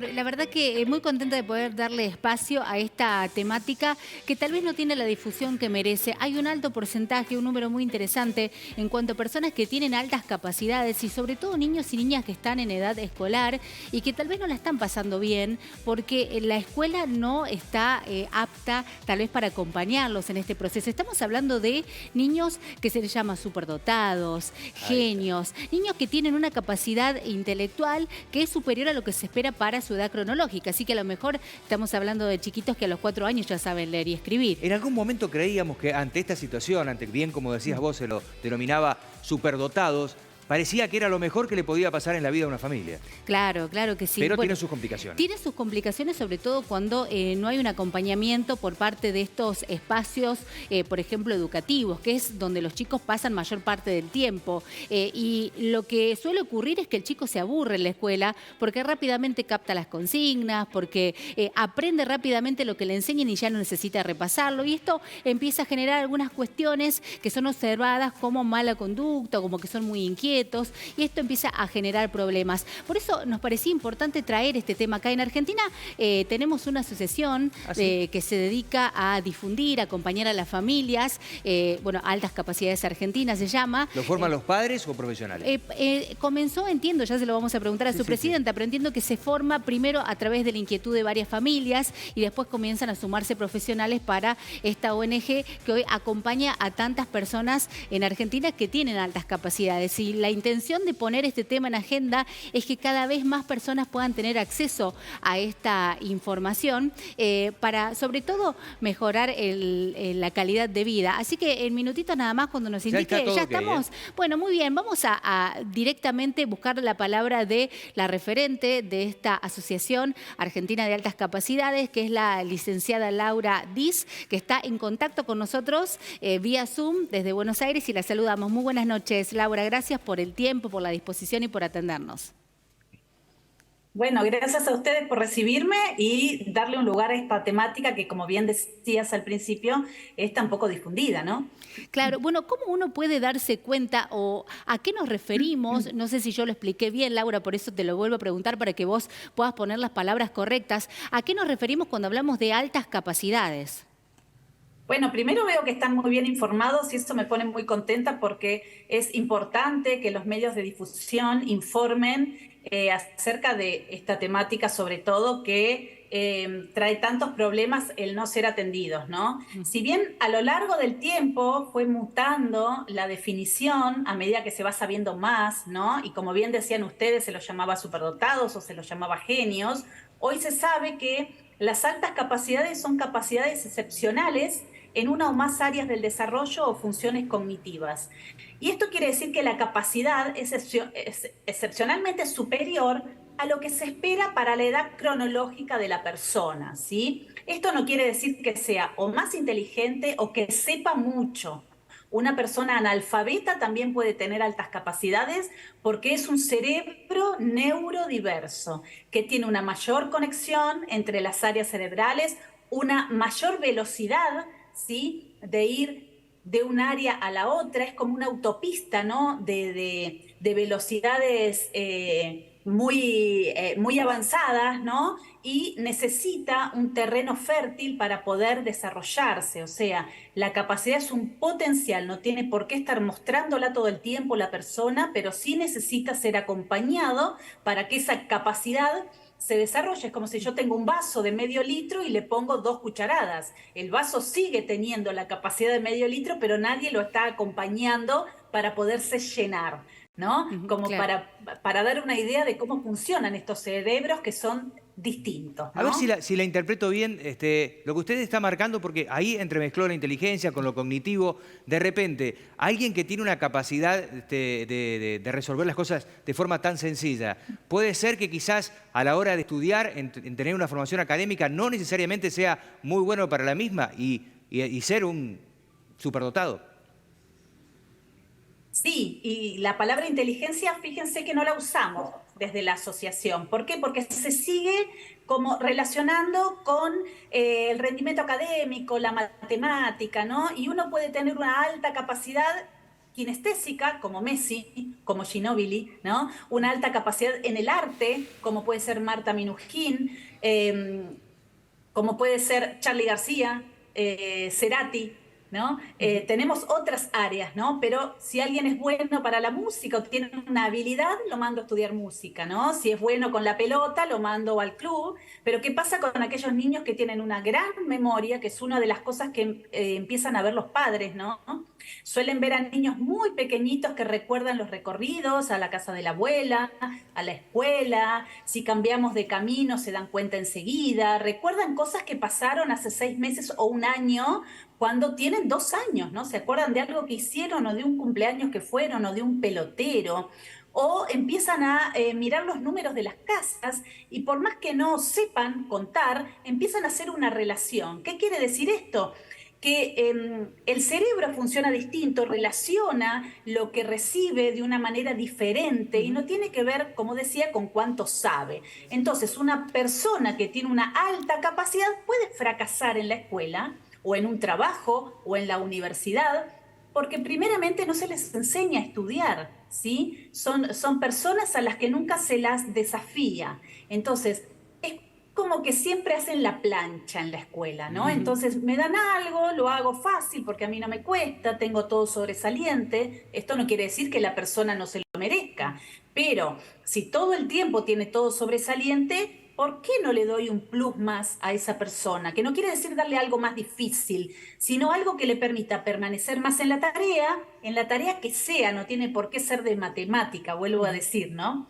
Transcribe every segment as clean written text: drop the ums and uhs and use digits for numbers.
La verdad que muy contenta de poder darle espacio a esta temática que tal vez no tiene la difusión que merece. Hay un alto porcentaje, un número muy interesante en cuanto a personas que tienen altas capacidades y sobre todo niños y niñas que están en edad escolar y que tal vez no la están pasando bien porque la escuela no está apta tal vez para acompañarlos en este proceso. Estamos hablando de niños que se les llama superdotados, genios, niños que tienen una capacidad intelectual que es superior a lo que se espera para su edad cronológica. Así que a lo mejor estamos hablando de chiquitos que a los 4 años ya saben leer y escribir. En algún momento creíamos que ante esta situación, ante bien como decías vos, se lo denominaba superdotados, parecía que era lo mejor que le podía pasar en la vida a una familia. Claro, claro que sí. Pero Bueno, tiene sus complicaciones. tiene sus complicaciones, sobre todo cuando no hay un acompañamiento por parte de estos espacios, por ejemplo, educativos, que es donde los chicos pasan mayor parte del tiempo. Y lo que suele ocurrir es que el chico se aburre en la escuela porque rápidamente capta las consignas, porque aprende rápidamente lo que le enseñan y ya no necesita repasarlo. Y esto empieza a generar algunas cuestiones que son observadas como mala conducta, como que son muy inquietos, y esto empieza a generar problemas. Por eso nos parecía importante traer este tema acá en Argentina. Tenemos una asociación que se dedica a difundir, a acompañar a las familias, bueno, Altas Capacidades Argentinas se llama. ¿Lo forman los padres o profesionales? Comenzó, entiendo, ya se lo vamos a preguntar a su presidenta, pero entiendo que se forma primero a través de la inquietud de varias familias y después comienzan a sumarse profesionales para esta ONG que hoy acompaña a tantas personas en Argentina que tienen altas capacidades. Y la intención de poner este tema en agenda es que cada vez más personas puedan tener acceso a esta información para, sobre todo, mejorar la calidad de vida. Así que en minutitos nada más, cuando nos indique, ¿ya estamos? Bueno, muy bien, vamos a directamente buscar la palabra de la referente de esta Asociación Argentina de Altas Capacidades, que es la licenciada Laura Diz, que está en contacto con nosotros vía Zoom desde Buenos Aires y la saludamos. Muy buenas noches, Laura. Gracias por el tiempo, por la disposición y por atendernos. Bueno, gracias a ustedes por recibirme y darle un lugar a esta temática que, como bien decías al principio, es tan poco difundida, ¿no? Claro, bueno, ¿cómo uno puede darse cuenta o a qué nos referimos? No sé si yo lo expliqué bien, Laura, por eso te lo vuelvo a preguntar para que vos puedas poner las palabras correctas. ¿A qué nos referimos cuando hablamos de altas capacidades? Bueno, primero veo que están muy bien informados y eso me pone muy contenta porque es importante que los medios de difusión informen acerca de esta temática, sobre todo que trae tantos problemas el no ser atendidos, ¿no? Si bien a lo largo del tiempo fue mutando la definición a medida que se va sabiendo más, ¿no? Y como bien decían ustedes, se los llamaba superdotados o se los llamaba genios, hoy se sabe que las altas capacidades son capacidades excepcionales en una o más áreas del desarrollo o funciones cognitivas. Y esto quiere decir que la capacidad es excepcionalmente superior a lo que se espera para la edad cronológica de la persona, ¿sí? Esto no quiere decir que sea o más inteligente o que sepa mucho. Una persona analfabeta también puede tener altas capacidades porque es un cerebro neurodiverso que tiene una mayor conexión entre las áreas cerebrales, una mayor velocidad, ¿sí?, de ir de un área a la otra. Es como una autopista, ¿no?, de velocidades muy avanzadas, ¿no? Y necesita un terreno fértil para poder desarrollarse. O sea, la capacidad es un potencial, no tiene por qué estar mostrándola todo el tiempo la persona, pero sí necesita ser acompañado para que esa capacidad se desarrolla. Es como si yo tengo un vaso de medio litro y le pongo 2 cucharadas. El vaso sigue teniendo la capacidad de medio litro, pero nadie lo está acompañando para poderse llenar, ¿no? Como Claro. para dar una idea de cómo funcionan estos cerebros que son distintos, A ver ¿no? si la interpreto bien, lo que usted está marcando, porque ahí entremezcló la inteligencia con lo cognitivo. De repente, alguien que tiene una capacidad de resolver las cosas de forma tan sencilla, puede ser que quizás a la hora de estudiar, en tener una formación académica, no necesariamente sea muy bueno para la misma y ser un superdotado. Sí, y la palabra inteligencia, fíjense que no la usamos desde la asociación. ¿Por qué? Porque se sigue como relacionando con el rendimiento académico, la matemática, ¿no? Y uno puede tener una alta capacidad kinestésica, como Messi, como Ginóbili, ¿no? Una alta capacidad en el arte, como puede ser Marta Minujín, como puede ser Charly García, Cerati, ¿no? Tenemos otras áreas, ¿no? Pero si alguien es bueno para la música o tiene una habilidad, lo mando a estudiar música, ¿no? Si es bueno con la pelota, lo mando al club. Pero ¿qué pasa con aquellos niños que tienen una gran memoria, que es una de las cosas que empiezan a ver los padres, ¿no? Suelen ver a niños muy pequeñitos que recuerdan los recorridos, a la casa de la abuela, a la escuela, si cambiamos de camino se dan cuenta enseguida, recuerdan cosas que pasaron hace 6 meses o un año cuando tienen 2 años, ¿no? Se acuerdan de algo que hicieron o de un cumpleaños que fueron o de un pelotero. O empiezan a mirar los números de las casas y por más que no sepan contar, empiezan a hacer una relación. ¿Qué quiere decir esto? Que el cerebro funciona distinto, relaciona lo que recibe de una manera diferente y no tiene que ver, como decía, con cuánto sabe. Entonces, una persona que tiene una alta capacidad puede fracasar en la escuela o en un trabajo o en la universidad, porque primeramente no se les enseña a estudiar, ¿sí? Son personas a las que nunca se las desafía. Entonces, es como que siempre hacen la plancha en la escuela, ¿no? Entonces me dan algo, lo hago fácil porque a mí no me cuesta, tengo todo sobresaliente. Esto no quiere decir que la persona no se lo merezca, pero si todo el tiempo tiene todo sobresaliente, ¿por qué no le doy un plus más a esa persona? Que no quiere decir darle algo más difícil, sino algo que le permita permanecer más en la tarea que sea, no tiene por qué ser de matemática, vuelvo a decir, ¿no?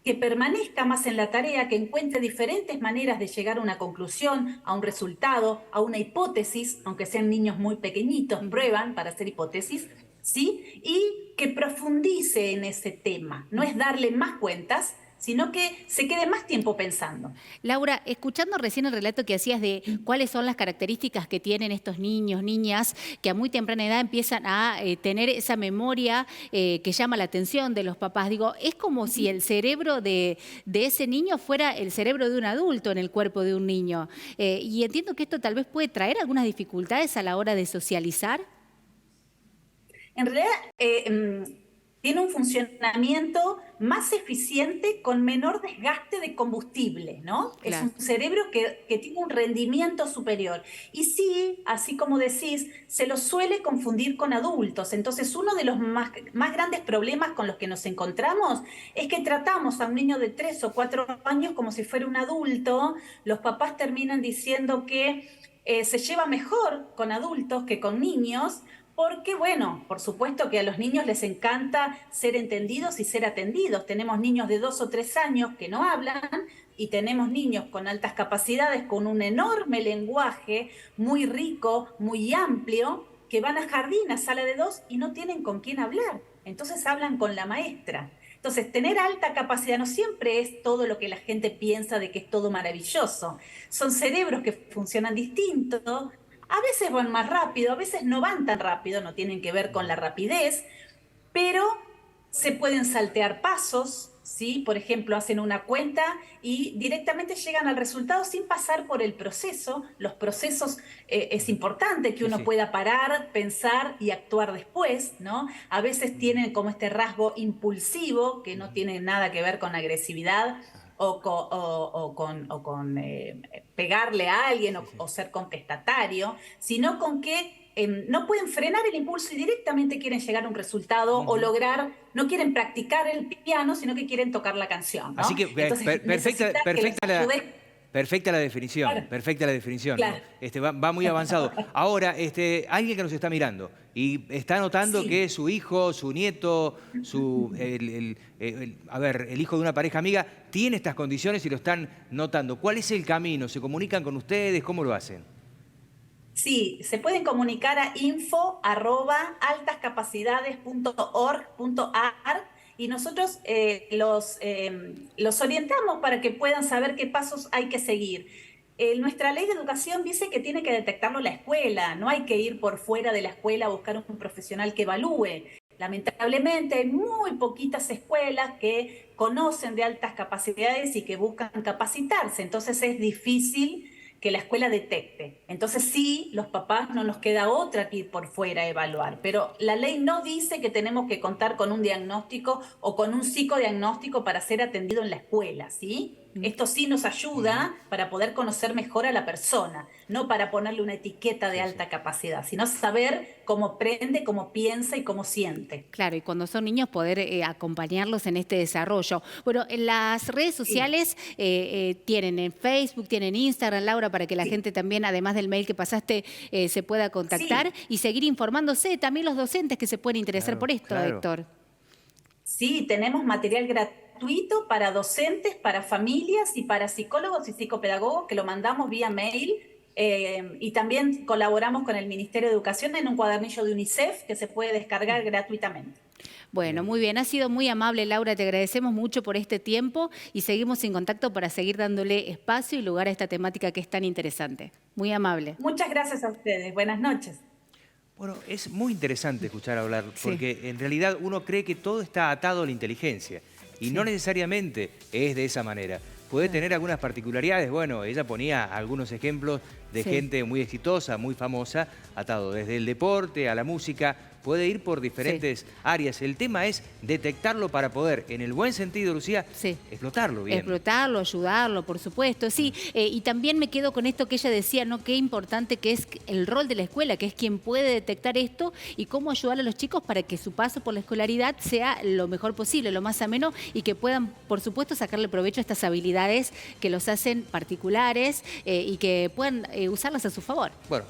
Que permanezca más en la tarea, que encuentre diferentes maneras de llegar a una conclusión, a un resultado, a una hipótesis, aunque sean niños muy pequeñitos, prueban para hacer hipótesis, ¿sí? Y que profundice en ese tema. No es darle más cuentas, sino que se quede más tiempo pensando. Laura, escuchando recién el relato que hacías de cuáles son las características que tienen estos niños, niñas, que a muy temprana edad empiezan a tener esa memoria que llama la atención de los papás. Digo, es como si el cerebro de ese niño fuera el cerebro de un adulto en el cuerpo de un niño. Y entiendo que esto tal vez puede traer algunas dificultades a la hora de socializar. En realidad, tiene un funcionamiento más eficiente con menor desgaste de combustible, ¿no? Claro. Es un cerebro que tiene un rendimiento superior. Y sí, así como decís, se lo suele confundir con adultos. Entonces, uno de los más grandes problemas con los que nos encontramos es que tratamos a un niño de 3 o 4 años como si fuera un adulto. Los papás terminan diciendo que se lleva mejor con adultos que con niños, porque, bueno, por supuesto que a los niños les encanta ser entendidos y ser atendidos. Tenemos niños de 2 o 3 años que no hablan y tenemos niños con altas capacidades, con un enorme lenguaje, muy rico, muy amplio, que van a jardín, a sala de 2 y no tienen con quién hablar. Entonces hablan con la maestra. Entonces, tener alta capacidad no siempre es todo lo que la gente piensa de que es todo maravilloso. Son cerebros que funcionan distinto. A veces van más rápido, a veces no van tan rápido, no tienen que ver con la rapidez, pero se pueden saltear pasos, ¿sí? Por ejemplo, hacen una cuenta y directamente llegan al resultado sin pasar por el proceso. Los procesos es importante que uno pueda parar, pensar y actuar después, ¿no? A veces tienen como este rasgo impulsivo que no tiene nada que ver con agresividad o con pegarle a alguien o ser contestatario, sino con que no pueden frenar el impulso y directamente quieren llegar a un resultado o lograr, no quieren practicar el piano, sino que quieren tocar la canción, ¿no? Así que Entonces, perfecta la definición, Claro. perfecta la definición. Claro. ¿No? Va muy avanzado. Ahora, alguien que nos está mirando y está notando Sí. que su hijo, su nieto, el hijo de una pareja amiga, tiene estas condiciones y lo están notando. ¿Cuál es el camino? ¿Se comunican con ustedes? ¿Cómo lo hacen? Sí, se pueden comunicar a info@altascapacidades.org.ar y nosotros los orientamos para que puedan saber qué pasos hay que seguir. Nuestra ley de educación dice que tiene que detectarlo la escuela, no hay que ir por fuera de la escuela a buscar un profesional que evalúe. Lamentablemente hay muy poquitas escuelas que conocen de altas capacidades y que buscan capacitarse, entonces es difícil que la escuela detecte. Entonces sí, los papás no nos queda otra que ir por fuera a evaluar, pero la ley no dice que tenemos que contar con un diagnóstico o con un psicodiagnóstico para ser atendido en la escuela, ¿sí? Esto sí nos ayuda para poder conocer mejor a la persona, no para ponerle una etiqueta de alta capacidad, sino saber cómo aprende, cómo piensa y cómo siente. Claro, y cuando son niños poder acompañarlos en este desarrollo. Bueno, en las redes sociales tienen en Facebook, tienen Instagram, Laura, para que la gente también, además del mail que pasaste, se pueda contactar y seguir informándose. También los docentes que se pueden interesar por esto, Héctor. Sí, tenemos material gratuito para docentes, para familias y para psicólogos y psicopedagogos que lo mandamos vía mail. Y también colaboramos con el Ministerio de Educación en un cuadernillo de UNICEF que se puede descargar gratuitamente. Bueno, muy bien. Ha sido muy amable, Laura. Te agradecemos mucho por este tiempo y seguimos en contacto para seguir dándole espacio y lugar a esta temática que es tan interesante. Muy amable. Muchas gracias a ustedes. Buenas noches. Bueno, es muy interesante escuchar hablar, porque en realidad uno cree que todo está atado a la inteligencia y no necesariamente es de esa manera. Puede tener algunas particularidades. Bueno, ella ponía algunos ejemplos de gente muy exitosa, muy famosa, atado desde el deporte a la música. Puede ir por diferentes áreas. El tema es detectarlo para poder, en el buen sentido, Lucía, explotarlo bien. Explotarlo, ayudarlo, por supuesto, sí. Y también me quedo con esto que ella decía, ¿no? Qué importante que es el rol de la escuela, que es quien puede detectar esto y cómo ayudar a los chicos para que su paso por la escolaridad sea lo mejor posible, lo más ameno y que puedan, por supuesto, sacarle provecho a estas habilidades que los hacen particulares y que puedan usarlas a su favor. Bueno,